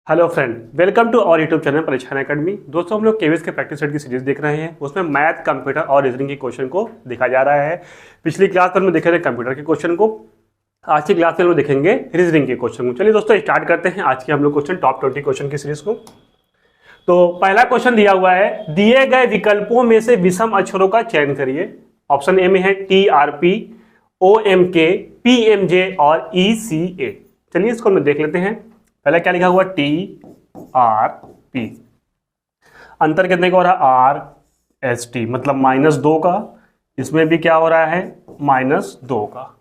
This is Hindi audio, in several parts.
Hello friend, welcome to our YouTube channel Parikshan academy. दोस्तों, हम लोग केवीएस के प्रैक्टिस सेट की सीरीज देख रहे हैं। उसमें मैथ, कंप्यूटर और रीजनिंग के क्वेश्चन को देखा जा रहा है। पिछली क्लास में हम देखे थे कंप्यूटर के क्वेश्चन को। आज की क्लास में हम लोग देखेंगे रीजनिंग के क्वेश्चन को। चलिए दोस्तों, स्टार्ट करते हैं आज के हम लोग क्वेश्चन टॉप 20 क्वेश्चन की सीरीज को। तो पहला क्वेश्चन दिया हुआ है, दिए गए विकल्पों में से विषम अक्षरों का चयन करिए। ऑप्शन ए में है TRP, OMK, PMJ और ECA। चलिए इसको हम देख लेते हैं। पहले क्या लिखा हुआ, TRP, अंतर कितने का हो रहा है, RST, मतलब -2 का। इसमें भी क्या हो रहा है, -2 का।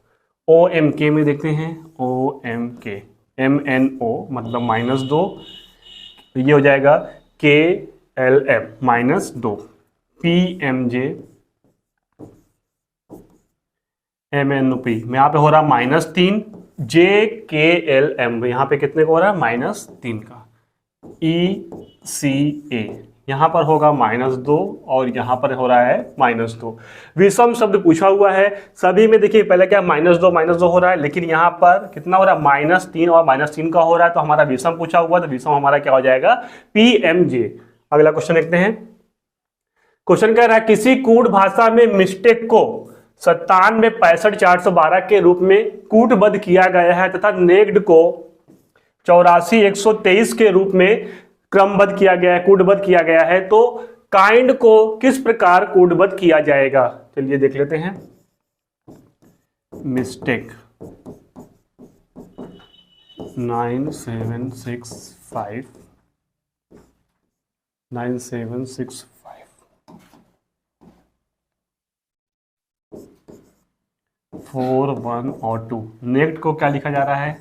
OMK में देखते हैं, OMK, MNO मतलब -2, ये हो जाएगा KLM -2। PMJ MNP में यहाँ पे हो रहा -3। JKLM यहाँ पे कितने का हो रहा है, -3 का। ECA यहाँ पर होगा -2 और यहाँ पर हो रहा है -2। विषम शब्द पूछा हुआ है। सभी में देखिए पहले क्या -2 हो रहा है, लेकिन यहाँ पर कितना हो रहा है, -3 और -3 का हो रहा है। तो हमारा विषम पूछा हुआ, तो विषम हमारा क्या हो जाएगा, PMJ। अगला क्वेश्चन देखते हैं। क्वेश्चन कह रहा है, किसी कूट भाषा में मिस्टेक को 97 65 412 के रूप में कूटबद्ध किया गया है तथा नेक्ड को 84 123 के रूप में क्रमबद्ध किया गया है, कूटबद्ध किया गया है। तो काइंड को किस प्रकार कूटबद्ध किया जाएगा, चलिए देख लेते हैं। मिस्टेक 9765 4 1 और 2। नेक्स्ट को क्या लिखा जा रहा है,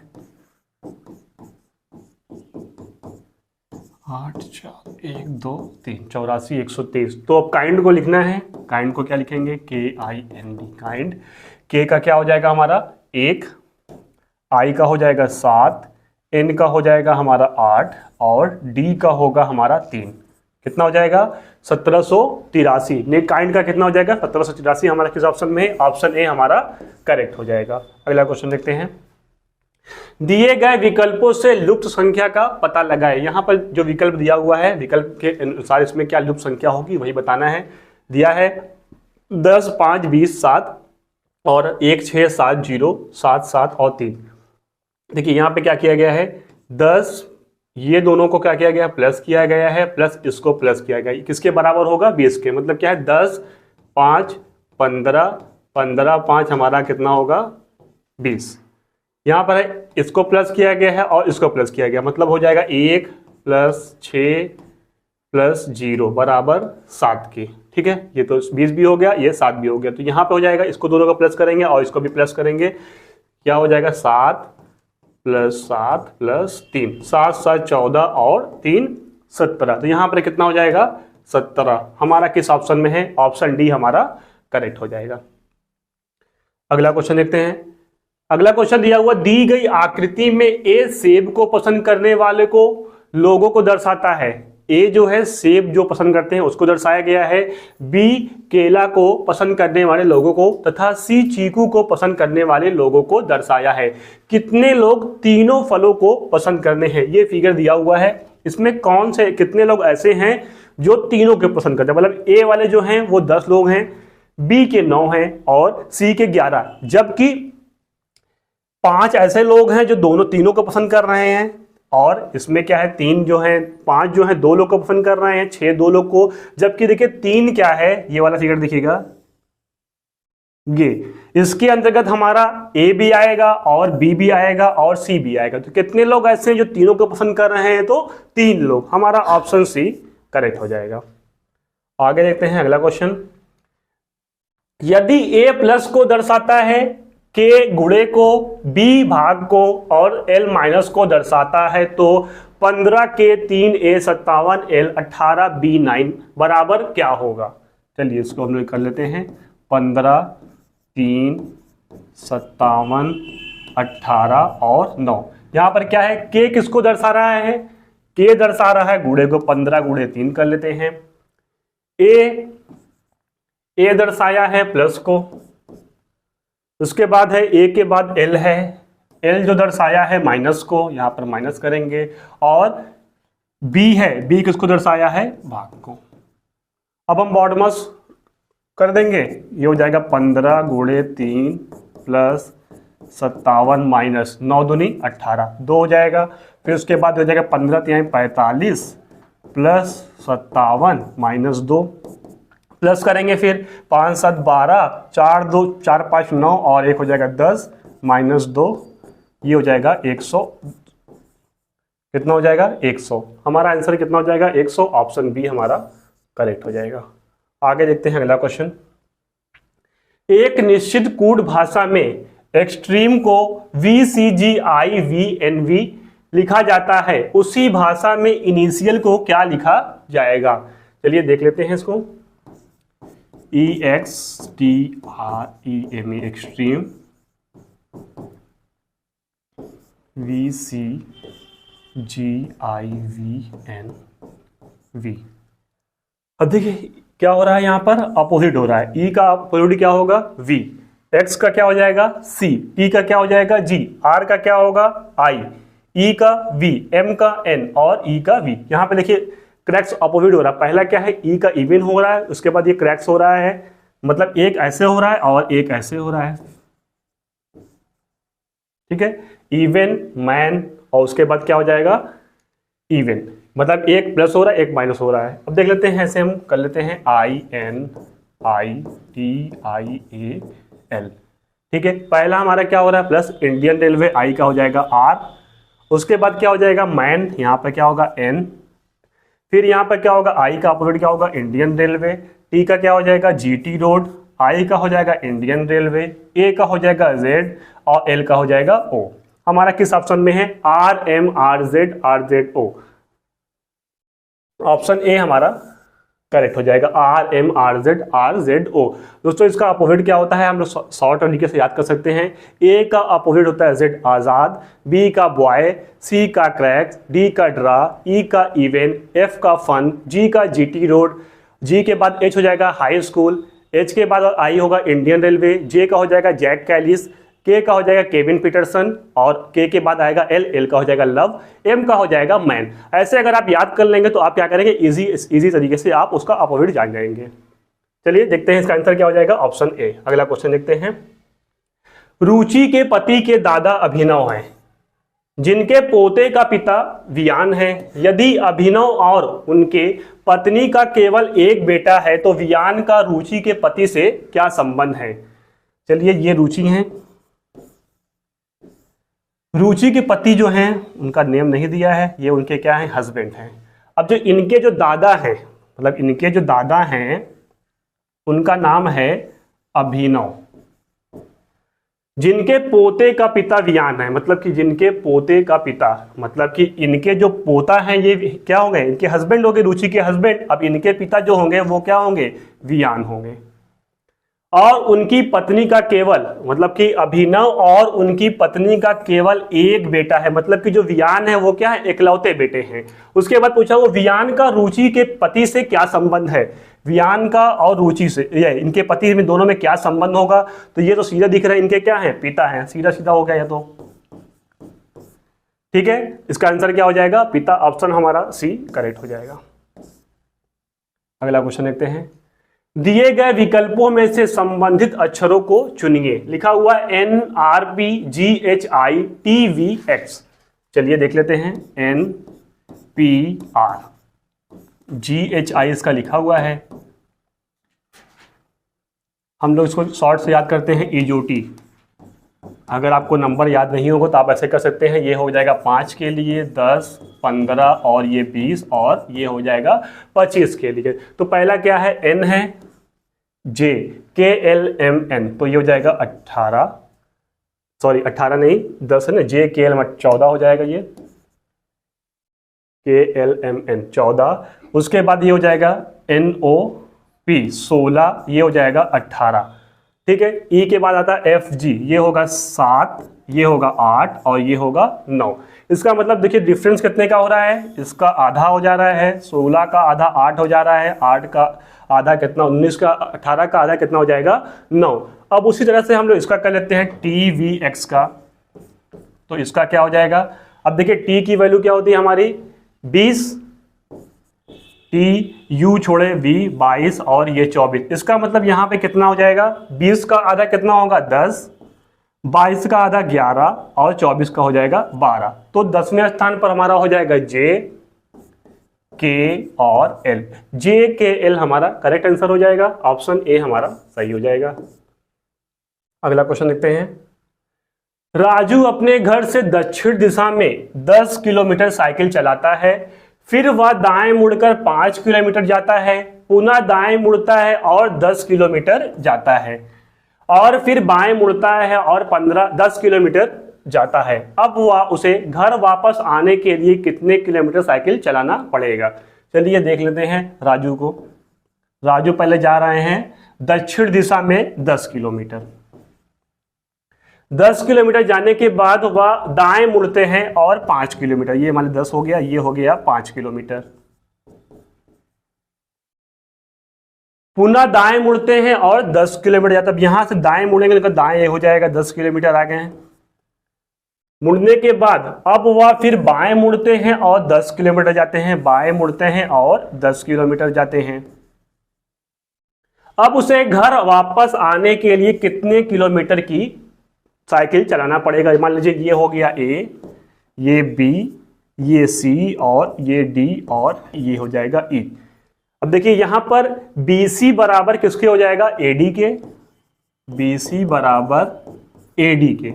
8 4 1 2 3 84 123। तो अब काइंड को लिखना है। काइंड को क्या लिखेंगे, KIND। काइंड के का क्या हो जाएगा हमारा 1, I का हो जाएगा 7, N का हो जाएगा हमारा 8 और D का होगा हमारा 3। कितना हो जाएगा, 1783। ने काइंड का कितना हो जाएगा, 1783 हमारा किस ऑप्शन में है, ऑप्शन ए हमारा करेक्ट हो जाएगा। अगला क्वेश्चन देखते हैं। दिए गए विकल्पों से लुप्त संख्या का पता लगाए। यहाँ पर जो विकल्प दिया हुआ है, विकल्प के अनुसार इसमें क्या लुप्त संख्या होगी वही बताना है। दिया है 10 5 20 7 और 1 6 7 0 7 7 और 3। देखिए यहाँ पे क्या किया गया है, 10, ये दोनों को क्या किया गया, प्लस किया गया है, प्लस इसको प्लस किया गया। किसके बराबर होगा, 20 के। मतलब क्या है, 10 5 15 15 5 हमारा कितना होगा, 20। यहाँ पर है इसको प्लस किया गया है और इसको प्लस किया गया, मतलब हो जाएगा 1 + 6 + 0 बराबर 7 के। ठीक है, ये तो 20 भी हो गया, ये 7 भी हो गया। तो यहाँ पे हो जाएगा, इसको दोनों को प्लस करेंगे और इसको भी प्लस करेंगे। क्या हो जाएगा, 7 + 7 + 3, 7 7 14 और 3 17। तो यहाँ पर कितना हो जाएगा, 17। हमारा किस ऑप्शन में है, ऑप्शन डी हमारा करेक्ट हो जाएगा। अगला क्वेश्चन देखते हैं। अगला क्वेश्चन दिया हुआ, दी गई आकृति में ए सेब को पसंद करने वाले को लोगों को दर्शाता है। ए जो है सेब जो पसंद करते हैं उसको दर्शाया गया है। बी केला को पसंद करने वाले लोगों को तथा सी चीकू को पसंद करने वाले लोगों को दर्शाया है। कितने लोग तीनों फलों को पसंद करने हैं, ये फिगर दिया हुआ है। इसमें कौन से कितने लोग ऐसे हैं जो तीनों के पसंद करते हैं। मतलब ए वाले जो हैं वो 10 लोग हैं, बी के 9 हैं और सी के 11। जबकि 5 ऐसे लोग हैं जो तीनों को पसंद कर रहे हैं। और इसमें क्या है, 3 जो है, 5 जो है 2 लोग को पसंद कर रहे हैं, 6 2 लोग को। जबकि देखिए 3 क्या है, ये वाला फिगर देखिएगा, ये इसके अंतर्गत हमारा ए भी आएगा और बी भी आएगा और सी भी आएगा। तो कितने लोग ऐसे हैं जो तीनों को पसंद कर रहे हैं, तो 3 लोग। हमारा ऑप्शन सी करेक्ट हो जाएगा। आगे देखते हैं अगला क्वेश्चन। यदि A+ को दर्शाता है, K गुणे को, B भाग को और L- को दर्शाता है, तो 15K 3A 57 L 18 B 9 बराबर क्या होगा। चलिए इसको हम लोग कर लेते हैं। 15 3 57 18 और 9। यहाँ पर क्या है, K किसको दर्शा रहा है, K दर्शा रहा है गुणे को। 15 गुणे 3 कर लेते हैं। A दर्शाया है प्लस को। उसके बाद है ए के बाद एल है, L जो दर्शाया है माइनस को, यहाँ पर माइनस करेंगे, और B है, B किसको दर्शाया है, भाग को। अब हम बॉडमस कर देंगे, ये हो जाएगा 15 गुणे 3 प्लस 57 माइनस 9 दूनी 18, 2 हो जाएगा। फिर उसके बाद हो जाएगा 15 3 45 प्लस 57 माइनस 2, प्लस करेंगे फिर 5 7 12, 4 2 4 5 9 और 1 हो जाएगा 10 माइनस 2, ये हो जाएगा 100। कितना हो जाएगा, 100। हमारा आंसर कितना हो जाएगा, 100। ऑप्शन बी हमारा करेक्ट हो जाएगा। आगे देखते हैं अगला क्वेश्चन। एक निश्चित कूट भाषा में एक्सट्रीम को VCGIVNV लिखा जाता है, उसी भाषा में इनिशियल को क्या लिखा जाएगा। चलिए देख लेते हैं इसको। EXTREME extreme, VCGIVNV। अब देखिए क्या हो रहा है, यहाँ पर अपोजिट हो रहा है। E का अपोजिट क्या होगा, V, X का क्या हो जाएगा C, T का क्या हो जाएगा G, R का क्या होगा I, E का V, M का N और E का V। यहाँ पे देखिए क्रैक्स अपोजिट हो रहा है। पहला क्या है, E का इवन हो रहा है, उसके बाद ये क्रैक्स हो रहा है, मतलब एक ऐसे हो रहा है और एक ऐसे हो रहा है। ठीक है, इवन मैन, और उसके बाद क्या हो जाएगा इवन, मतलब एक प्लस हो रहा है एक माइनस हो रहा है। अब देख लेते हैं, ऐसे हम कर लेते हैं INITIAL। ठीक है, पहला हमारा क्या हो रहा है प्लस, इंडियन रेलवे, आई का हो जाएगा R, उसके बाद क्या हो जाएगा मैन, यहाँ पर क्या होगा N, फिर यहाँ पर क्या होगा आई का अपोजिट क्या होगा इंडियन रेलवे, टी का क्या हो जाएगा GT रोड, आई का हो जाएगा इंडियन रेलवे, ए का हो जाएगा Z और एल का हो जाएगा O। हमारा किस ऑप्शन में है, RMRZRZO। ऑप्शन ए हमारा करेक्ट हो जाएगा, RMRZRZO। दोस्तों इसका अपोजिट क्या होता है, हम लोग शॉर्ट तरीके से याद कर सकते हैं। ए का अपोजिट होता है Z आजाद, बी का बॉय, सी का क्रैक्स, डी का ड्रा, ई का इवेंट, एफ का फन, जी का GT रोड, जी के बाद H हो जाएगा हाई स्कूल, H के बाद आई होगा इंडियन रेलवे, जे का हो जाएगा जैक कैलिस, के का हो जाएगा केविन पीटरसन और के बाद आएगा एल, एल का हो जाएगा लव, एम का हो जाएगा मैन। ऐसे अगर आप याद कर लेंगे तो आप क्या करेंगे, इजी तरीके से आप उसका अपोजिट जान जाएंगे। चलिए देखते हैं इसका आंसर क्या हो जाएगा, ऑप्शन ए। अगला क्वेश्चन देखते हैं। रुचि के पति के दादा अभिनव हैं, जिनके पोते का पिता वियान है। यदि अभिनव और उनके पत्नी का केवल एक बेटा है तो वियान का रुचि के पति से क्या संबंध है। चलिए ये रुचि हैं, रुचि के पति जो हैं उनका नेम नहीं दिया है, ये उनके क्या हैं, हस्बैंड हैं। अब जो इनके जो दादा हैं, मतलब इनके जो दादा हैं उनका नाम है अभिनव, जिनके पोते का पिता वियान है, मतलब कि जिनके पोते का पिता, मतलब कि इनके जो पोता हैं ये क्या होंगे, इनके हस्बैंड होंगे, रुचि के हस्बैंड। अब इनके पिता जो होंगे वो क्या होंगे, वियान होंगे। और उनकी पत्नी का केवल, मतलब कि अभिनव और उनकी पत्नी का केवल एक बेटा है, मतलब कि जो वियान है वो क्या है, इकलौते बेटे हैं। उसके बाद पूछा वो वियान का रुचि के पति से क्या संबंध है, वियान का और रुचि से, ये इनके पति में दोनों में क्या संबंध होगा। तो ये तो सीधा दिख रहा है, इनके क्या है, पिता हैं, सीधा सीधा हो गया ये तो। ठीक है, इसका आंसर क्या हो जाएगा, पिता। ऑप्शन हमारा सी करेक्ट हो जाएगा। अगला क्वेश्चन देखते हैं। दिए गए विकल्पों में से संबंधित अक्षरों को चुनिए। लिखा हुआ NRPGHITVX। चलिए देख लेते हैं, NPRGHI इसका लिखा हुआ है। हम लोग इसको शॉर्ट से याद करते हैं EJOT। अगर आपको नंबर याद नहीं होगा तो आप ऐसे कर सकते हैं, ये हो जाएगा 5 के लिए, 10, 15 और ये 20 और ये हो जाएगा 25 के लिए। तो पहला क्या है, N है, J KLMN, तो ये हो जाएगा 18, सॉरी 18 नहीं 10 है ना, JKL 14 हो जाएगा, ये KLMN 14। उसके बाद ये हो जाएगा NOP 16, ये हो जाएगा 18। ठीक है, E के बाद आता है FG, ये होगा 7, ये होगा 8 और ये होगा 9। इसका मतलब देखिए डिफरेंस कितने का हो रहा है, इसका आधा हो जा रहा है, 16 का आधा 8 हो जा रहा है, 8 का आधा कितना 19 का, 18 का आधा कितना हो जाएगा 9। अब उसी तरह से हम लोग इसका कर लेते हैं TVX का। तो इसका क्या हो जाएगा, अब देखिए टी की वैल्यू क्या होती है हमारी 20, टी यू छोड़े वी 22 और ये 24। इसका मतलब यहाँ पे कितना हो जाएगा, 20 का आधा कितना होगा 10, 22 का आधा 11 और 24 का हो जाएगा 12। तो 10वें स्थान पर हमारा हो जाएगा जे, के और एल। जे के एल हमारा करेक्ट आंसर हो जाएगा, ऑप्शन ए हमारा सही हो जाएगा। अगला क्वेश्चन देखते हैं। राजू अपने घर से दक्षिण दिशा में 10 किलोमीटर साइकिल चलाता है, फिर वह दाएं मुड़कर 5 किलोमीटर जाता है, पुनः दाएं मुड़ता है और 10 किलोमीटर जाता है, और फिर बाएं मुड़ता है और 10 किलोमीटर जाता है। अब वह उसे घर वापस आने के लिए कितने किलोमीटर साइकिल चलाना पड़ेगा। चलिए देख लेते हैं राजू को। राजू पहले जा रहे हैं दक्षिण दिशा में 10 किलोमीटर। 10 किलोमीटर जाने के बाद वह दाएं मुड़ते हैं और 5 किलोमीटर, ये मान 10 हो गया, ये हो गया 5 किलोमीटर। पुनः दाएं मुड़ते हैं और 10 किलोमीटर जाता है। अब यहां से दाएं मुड़ेंगे तो दाएं हो जाएगा, 10 किलोमीटर आ गए हैं। मुड़ने के बाद अब वह फिर बाएं मुड़ते हैं और 10 किलोमीटर जाते हैं, बाएं मुड़ते हैं और 10 किलोमीटर जाते हैं। अब उसे घर वापस आने के लिए कितने किलोमीटर की साइकिल चलाना पड़ेगा। मान लीजिए ये हो गया ए, ये बी, ये सी और ये डी और ये हो जाएगा ई। अब देखिए यहां पर बी सी बराबर किसके हो जाएगा, एडी के, बी सी बराबर एडी के।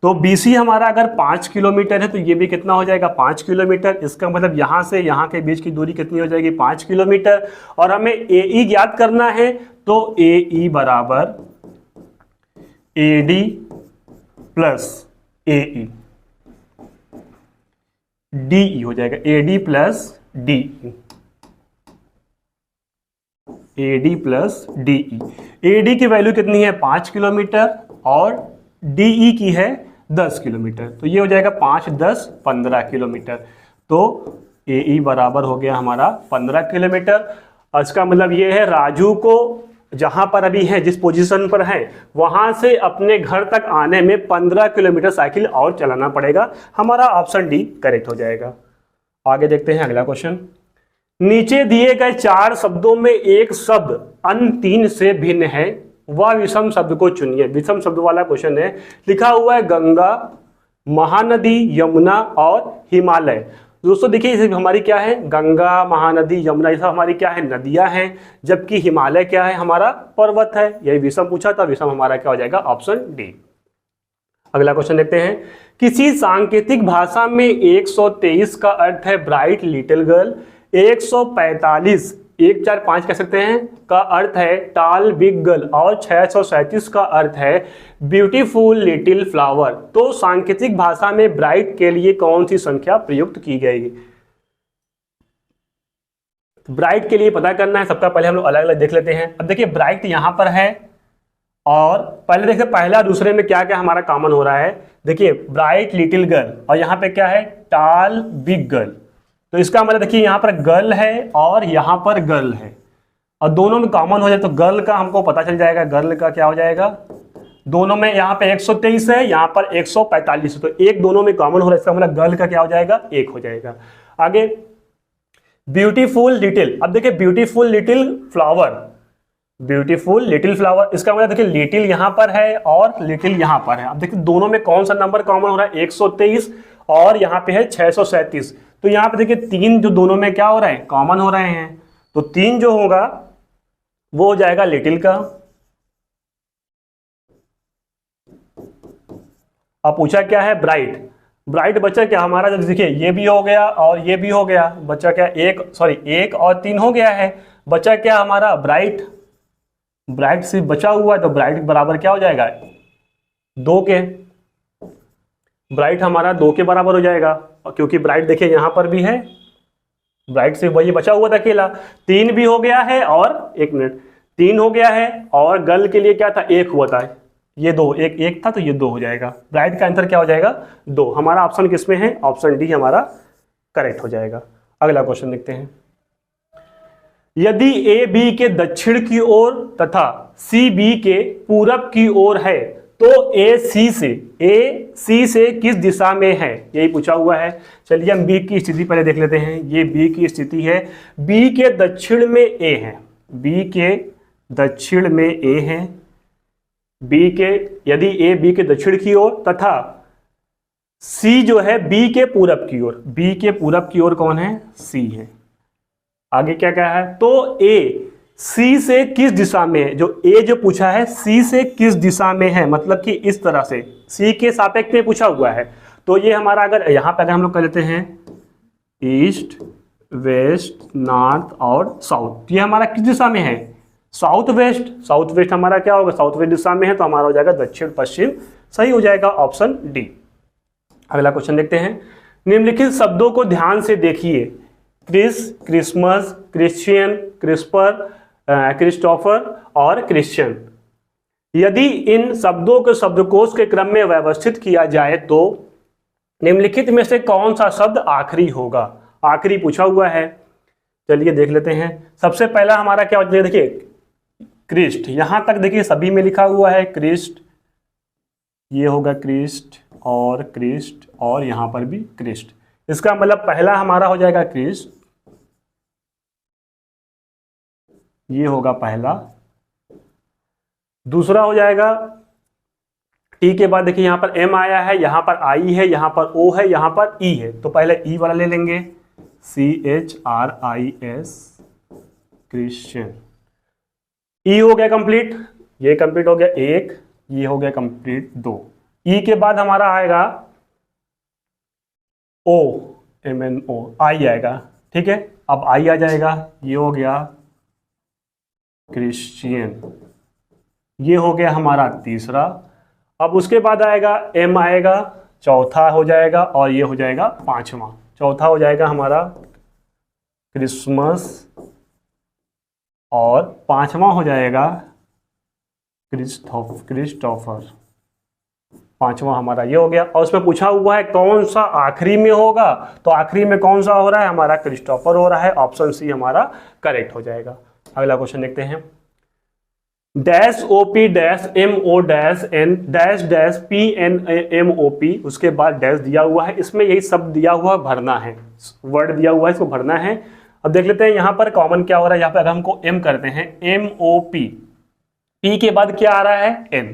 तो बी सी हमारा अगर 5 किलोमीटर है तो ये भी कितना हो जाएगा 5 किलोमीटर। इसका मतलब यहां से यहां के बीच की दूरी कितनी हो जाएगी 5 किलोमीटर। और हमें ए ई ज्ञात करना है तो ए ई बराबर A D plus A E, D E हो जाएगा, A D plus D E, A D plus D E. A D की वैल्यू कितनी है 5 किलोमीटर और डी ई की है 10 किलोमीटर। तो ये हो जाएगा 5, 10, 15 किलोमीटर। तो ए ई बराबर हो गया हमारा 15 किलोमीटर। इसका मतलब ये है राजू को जहां पर अभी है, जिस पोजीशन पर है, वहां से अपने घर तक आने में 15 किलोमीटर साइकिल और चलाना पड़ेगा। हमारा ऑप्शन डी करेक्ट हो जाएगा। आगे देखते हैं अगला क्वेश्चन। नीचे दिए गए 4 शब्दों में एक शब्द अन्य 3 से भिन्न है, वह विषम शब्द को चुनिए। विषम शब्द वाला क्वेश्चन है। लिखा हुआ है गंगा, महानदी, यमुना और हिमालय। दोस्तों देखिए इसे हमारी क्या है, गंगा, महानदी, यमुना, ये सब हमारी क्या है, नदियां हैं, जबकि हिमालय क्या है, हमारा पर्वत है। यही विषम पूछा था, विषम हमारा क्या हो जाएगा, ऑप्शन डी। अगला क्वेश्चन देखते हैं। किसी सांकेतिक भाषा में 123 का अर्थ है ब्राइट लिटिल गर्ल, 145 1 4 5 कह सकते हैं का अर्थ है टाल बिग गर्ल, और 637 का अर्थ है ब्यूटीफुल लिटिल फ्लावर। तो सांकेतिक भाषा में ब्राइट के लिए कौन सी संख्या प्रयुक्त की गई। ब्राइट के लिए पता करना है, सबका पहले हम लोग अलग अलग देख लेते हैं। अब देखिए ब्राइट यहां पर है, और पहले देखिए पहला दूसरे में क्या क्या हमारा कॉमन हो रहा है। देखिए ब्राइट लिटिल गर्ल और यहां पे क्या है टाल बिग गर्ल। तो इसका मतलब देखिए यहाँ पर गर्ल है और यहाँ पर गर्ल है, और दोनों में कॉमन हो जाए तो गर्ल का हमको पता चल जाएगा। गर्ल का क्या हो जाएगा, दोनों में यहाँ पे 123 है, यहाँ पर 145 है, तो एक दोनों में कॉमन हो रहा है। इसका मतलब गर्ल का क्या हो जाएगा, 1 हो जाएगा। आगे ब्यूटीफुल लिटिल। अब देखिए beautiful little flower, beautiful little flower, इसका मतलब देखिए लिटिल यहाँ पर है और लिटिल यहाँ पर है। अब देखिए दोनों में कौन सा नंबर कॉमन हो रहा है, 123 और यहाँ पे है 637। तो यहाँ पे देखिए 3 जो दोनों में क्या हो रहा है, कॉमन हो रहे हैं। तो 3 जो होगा वो हो जाएगा लिटिल का। अब पूछा क्या है ब्राइट। ब्राइट बच्चा क्या हमारा, जब देखिए ये भी हो गया और ये भी हो गया, बच्चा क्या 1 और 3 हो गया है, बच्चा क्या हमारा ब्राइट। ब्राइट सिर्फ बचा हुआ है, तो ब्राइट बराबर क्या हो जाएगा 2 के। ब्राइट हमारा 2 के बराबर हो जाएगा, क्योंकि ब्राइट देखिए यहां पर भी है, ब्राइट सिर्फ वही बचा हुआ था अकेला। 3 भी हो गया है और 1 मिनट 3 हो गया है, और गर्ल के लिए क्या था 1 हुआ था, ये 2, 1 था तो ये 2 हो जाएगा। ब्राइट का आंसर क्या हो जाएगा 2। हमारा ऑप्शन किसमें है, ऑप्शन डी हमारा करेक्ट हो जाएगा। अगला क्वेश्चन देखते हैं। यदि ए बी के दक्षिण की ओर तथा सी बी के पूरब की ओर है तो ए सी से किस दिशा में है, यही पूछा हुआ है। चलिए हम बी की स्थिति पहले देख लेते हैं। ये बी की स्थिति है, बी के दक्षिण में ए है, बी के दक्षिण में ए है, बी के यदि ए बी के दक्षिण की ओर तथा सी जो है बी के पूरब की ओर, बी के पूरब की ओर कौन है, सी है। आगे क्या कहा है, तो ए सी से किस दिशा में है, जो ए जो पूछा है सी से किस दिशा में है, मतलब कि इस तरह से सी के सापेक्ष में पूछा हुआ है। तो ये हमारा अगर यहाँ पे अगर हम लोग कर लेते हैं ईस्ट वेस्ट नॉर्थ और साउथ, ये हमारा किस दिशा में है, साउथ वेस्ट। साउथ वेस्ट हमारा क्या होगा, साउथ वेस्ट दिशा में है, तो हमारा हो जाएगा दक्षिण पश्चिम, सही हो जाएगा ऑप्शन डी। अगला क्वेश्चन देखते हैं। निम्नलिखित शब्दों को ध्यान से देखिए, Chris, Christmas, Christian, CRISPR, Christopher और क्रिश्चियन। यदि इन शब्दों को शब्दकोश के क्रम में व्यवस्थित किया जाए तो निम्नलिखित में से कौन सा शब्द आखिरी होगा, आखिरी पूछा हुआ है। चलिए देख लेते हैं। सबसे पहला हमारा क्या होता है, देखिए क्रिस्ट, यहां तक देखिए सभी में लिखा हुआ है क्रिस्ट, ये होगा क्रिस्ट और यहां पर भी क्रिस्ट। इसका मतलब पहला हमारा हो जाएगा क्रिस्ट, ये होगा पहला। दूसरा हो जाएगा टी के बाद देखिए यहां पर एम आया है, यहां पर आई है, यहां पर ओ है, यहां पर ई है, तो पहले ई वाला ले लेंगे, CHRIS क्रिश्चियन। ई हो गया कंप्लीट, ये कंप्लीट हो गया एक, ये हो गया कंप्लीट दो। ई के बाद हमारा आएगा ओ, MNO, आई आएगा, ठीक है। अब आई आ जाएगा, ये हो गया क्रिश्चियन, ये हो गया हमारा तीसरा। अब उसके बाद आएगा एम आएगा, चौथा हो जाएगा, और ये हो जाएगा पांचवा। चौथा हो जाएगा हमारा क्रिसमस और पांचवा हो जाएगा क्रिस्टोफर, पांचवा हमारा ये हो गया। और उसमें पूछा हुआ है कौन सा आखिरी में होगा, तो आखिरी में कौन सा हो रहा है, हमारा क्रिस्टोफर हो रहा है, ऑप्शन सी हमारा करेक्ट हो जाएगा। अगला क्वेश्चन देखते हैं। Dash OP dash MO dash N dash dash PNMOP, उसके बाद डैश दिया हुआ है, इसमें यही सब दिया हुआ भरना है, वर्ड दिया हुआ है, इसको भरना है। अब देख लेते हैं यहाँ पर कॉमन क्या हो रहा है। यहाँ पर अगर हमको M करते हैं MOP, P के बाद क्या आ रहा है N।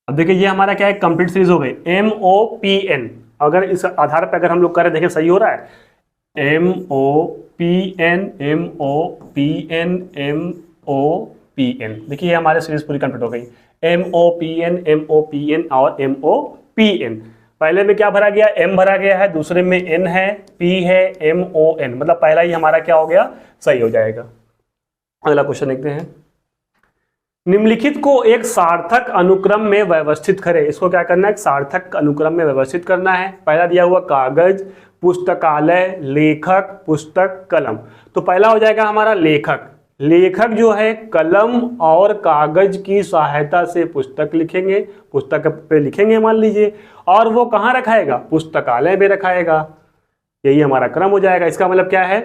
अब देखिए ये हमारा क्या है, कंप्लीट सीरीज हो गई MOPN। अगर इस आधार पर अगर हम लोग करें, देखें सही हो रहा है, MOPN MOPN MOPN, देखिए ये हमारे सीरीज पूरी कंप्लीट हो गई, MOPN MOPN और MOPN। पहले में क्या भरा गया, M भरा गया है, दूसरे में N है, P है, MON, मतलब पहला ही हमारा क्या हो गया, सही हो जाएगा। अगला क्वेश्चन देखते हैं। निम्नलिखित को एक सार्थक अनुक्रम में व्यवस्थित करें। इसको क्या करना है, एक सार्थक अनुक्रम में व्यवस्थित करना है। पहला दिया हुआ कागज, पुस्तकालय, लेखक, पुस्तक, कलम। तो पहला हो जाएगा हमारा लेखक। लेखक जो है कलम और कागज की सहायता से पुस्तक लिखेंगे, पुस्तक पे लिखेंगे मान लीजिए, और वो कहाँ रखाएगा, पुस्तकालय में रखाएगा। यही हमारा क्रम हो जाएगा। इसका मतलब क्या है,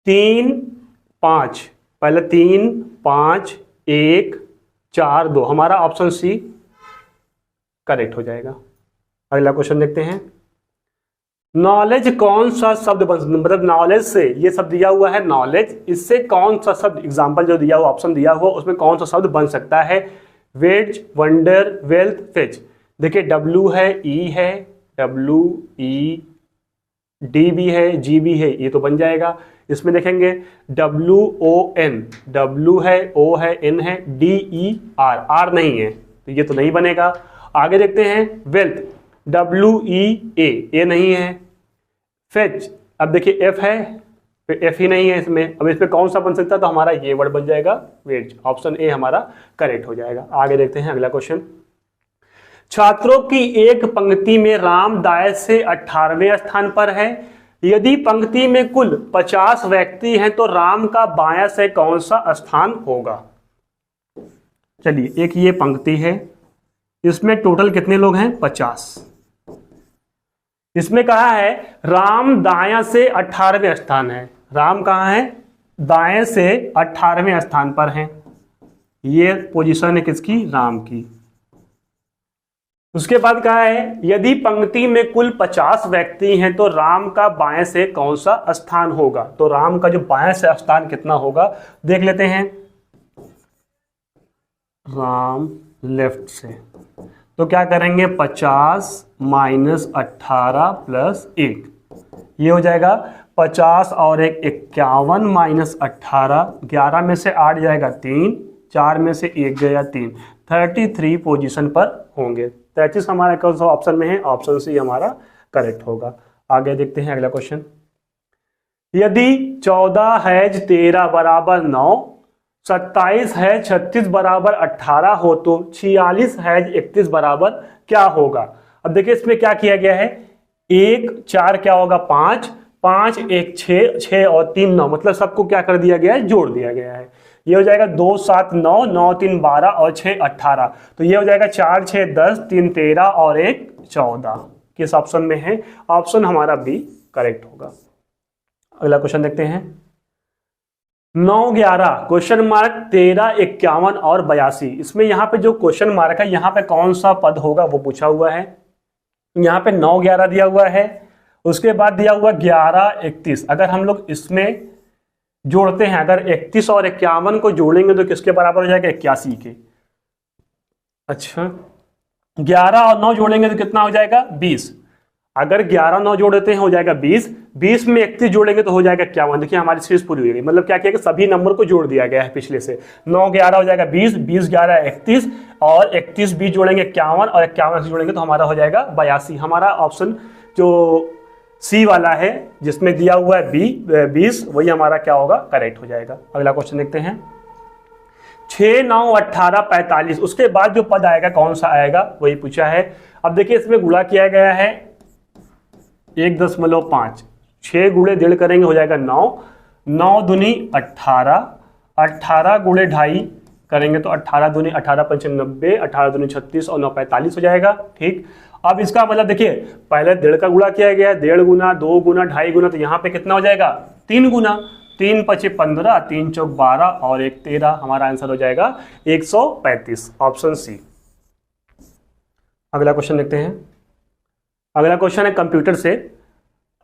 3 5, पहले 3 5 1 4 2, हमारा ऑप्शन सी करेक्ट हो जाएगा। अगला क्वेश्चन देखते हैं। नॉलेज कौन सा शब्द मतलब नॉलेज से, ये शब्द दिया हुआ है नॉलेज, इससे कौन सा शब्द, एग्जाम्पल जो दिया हुआ ऑप्शन दिया हुआ उसमें कौन सा शब्द बन सकता है, वेज, वंडर, वेल्थ, फेज। देखिए W है, E है, WED भी है, G भी है, ये तो बन जाएगा। इसमें देखेंगे WON, W है, O है, N है, DER, R नहीं है तो ये तो नहीं बनेगा। आगे देखते हैं वेल्थ, WEA, ये नहीं है। फेच, अब देखिए F है, F ही नहीं है इसमें, अब इसमें कौन सा बन सकता है, तो हमारा ये वर्ड बन जाएगा वेज, ऑप्शन ए हमारा करेक्ट हो जाएगा। आगे देखते हैं अगला क्वेश्चन। छात्रों की एक पंक्ति में राम दाएं से 18वें स्थान पर है। यदि पंक्ति में कुल 50 व्यक्ति हैं तो राम का बायां से कौन सा स्थान होगा। चलिए एक ये पंक्ति है, इसमें टोटल कितने लोग हैं, 50। इसमें कहा है राम दायां से 18वें स्थान है, राम कहाँ है, दाएं से 18वें स्थान पर हैं। ये पोजीशन है किसकी, राम की। उसके बाद कहा है यदि पंक्ति में कुल 50 व्यक्ति हैं तो राम का बाएं से कौन सा स्थान होगा। तो राम का जो बाएं से स्थान कितना होगा देख लेते हैं। राम लेफ्ट से, तो क्या करेंगे 50 माइनस 18 प्लस 1, ये हो जाएगा 50 और 1 51 माइनस 18, 11 में से 8 जाएगा 3, 4 में से 1 गया 3, 33 पोजीशन पर होंगे। 33 हमारा कौन सा ऑप्शन में है, ऑप्शन सी हमारा करेक्ट होगा। आगे देखते हैं अगला क्वेश्चन। यदि 14 हैज 13 बराबर 9, 27 है 36 बराबर 18 हो तो 46 हैज 31 बराबर क्या होगा। अब देखिए इसमें क्या किया गया है, 1 4 क्या होगा 5, 5 1 6, 6 और 3 9, मतलब सबको क्या कर दिया गया है, जोड़ दिया गया है। ये हो जाएगा 2 7 9, 9 3 12 और 6 18, तो ये हो जाएगा 4 6 10, 3 13 और 1 14। किस ऑप्शन में है, ऑप्शन हमारा बी करेक्ट होगा। अगला क्वेश्चन देखते हैं। 9 11 क्वेश्चन मार्क 13 51 और 82, इसमें यहाँ पे जो क्वेश्चन मार्क है यहाँ पे कौन सा पद होगा वो पूछा हुआ है। यहाँ पे 9 11 दिया हुआ है, उसके बाद दिया हुआ 11 31। अगर हम लोग इसमें जोड़ते हैं, अगर 31 और 51 को जोड़ेंगे तो किसके बराबर हो जाएगा, 81 के। अच्छा 11 और 9 जोड़ेंगे तो कितना हो जाएगा 20। अगर 11 9 जोड़ते हैं हो जाएगा 20, 20 में 31 जोड़ेंगे तो हो जाएगा 51। देखिए हमारी सीरीज पूरी हो गई, मतलब क्या किया कि सभी नंबर को जोड़ दिया गया है पिछले से। 9 11 हो जाएगा 20, 20 11 31 और 31 20 जोड़ेंगे 51 और 51 से जोड़ेंगे तो हमारा हो जाएगा 82। हमारा ऑप्शन जो सी वाला है जिसमें दिया हुआ है बी 20, वही हमारा क्या होगा, करेक्ट हो जाएगा। अगला क्वेश्चन देखते हैं। 6 9 18 45, उसके बाद जो पद आएगा कौन सा आएगा वही पूछा है। अब देखिए इसमें गुणा किया गया है 1.5, 6 गुणे 1.5 करेंगे हो जाएगा 9, 9 दूनी 18, 18 गुणे 2.5 करेंगे तो 18 दूनी 18 पंच 90, 18 दूनी 36 और 9 45 हो जाएगा। ठीक, अब इसका मतलब देखिए पहले 1.5 का गुणा किया गया है, 1.5 गुना 2 गुना 2.5 गुना, तो यहाँ पे कितना हो जाएगा 3 गुना, 3 5 15, 3 4 12 और 1 13, हमारा आंसर हो जाएगा 135, ऑप्शन सी। अगला क्वेश्चन देखते हैं। अगला क्वेश्चन है कंप्यूटर से।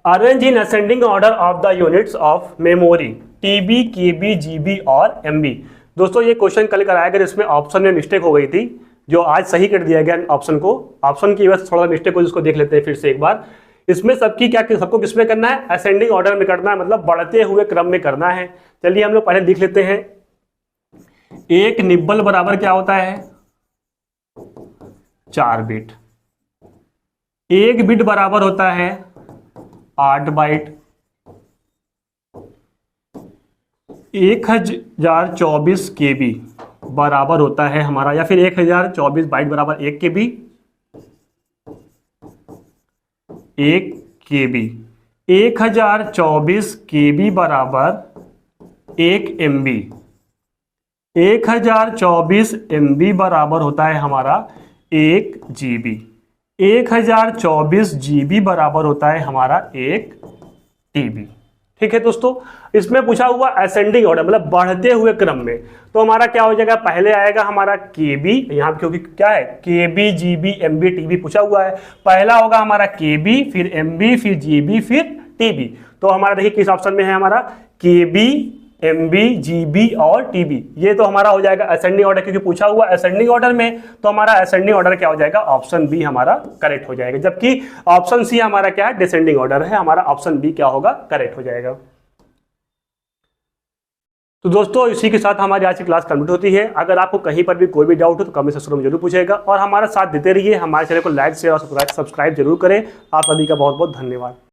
Arrange in ascending order of the units of memory TB KB GB और एमबी। दोस्तों ये क्वेश्चन कल कराया गया, इसमें ऑप्शन में मिस्टेक हो गई थी जो आज सही कर दिया गया ऑप्शन को। ऑप्शन की वजह से थोड़ा मिस्टेक हो जिसको देख लेते हैं फिर से एक बार। इसमें सबको किसमें करना है, असेंडिंग ऑर्डर में करना है, मतलब बढ़ते हुए क्रम में करना है। चलिए हम लोग पहले लिख लेते हैं। एक निब्बल बराबर क्या होता है 4 बिट, 1 बिट बराबर होता है 8 बाइट, 1024 केबी बराबर होता है हमारा, या फिर 1024 बाइट बराबर 1 केबी, 1 केबी, 1024 केबी बराबर 1 एमबी, 1024 एमबी बराबर होता है हमारा 1 जीबी, 1024 जीबी बराबर होता है हमारा 1 टीबी। ठीक है दोस्तों, इसमें पूछा हुआ असेंडिंग ऑर्डर मतलब बढ़ते हुए क्रम में, तो हमारा क्या हो जाएगा, पहले आएगा हमारा केबी, यहाँ क्योंकि क्या है केबी जीबी एमबी टीबी पूछा हुआ है, पहला होगा हमारा केबी, फिर एमबी, फिर जीबी, फिर टीबी। तो हमारा देखिए किस ऑप्शन में है हमारा केबी एमबी जीबी और टीबी, ये तो हमारा हो जाएगा असेंडिंग ऑर्डर, क्योंकि पूछा हुआ असेंडिंग ऑर्डर में, तो हमारा असेंडिंग ऑर्डर क्या हो जाएगा, ऑप्शन बी हमारा करेक्ट हो जाएगा। जबकि ऑप्शन सी हमारा क्या है, डिसेंडिंग ऑर्डर है, हमारा ऑप्शन बी क्या होगा, करेक्ट हो जाएगा। तो दोस्तों इसी के साथ हमारी आज की क्लास कंप्लीट होती है। अगर आपको कहीं पर भी कोई भी डाउट हो तो कमेंट सेक्शन में जरूर पूछेगा, और हमारा साथ देते रहिए, हमारे चैनल को लाइक शेयर और सब्सक्राइब जरूर करें। आप सभी का बहुत बहुत धन्यवाद।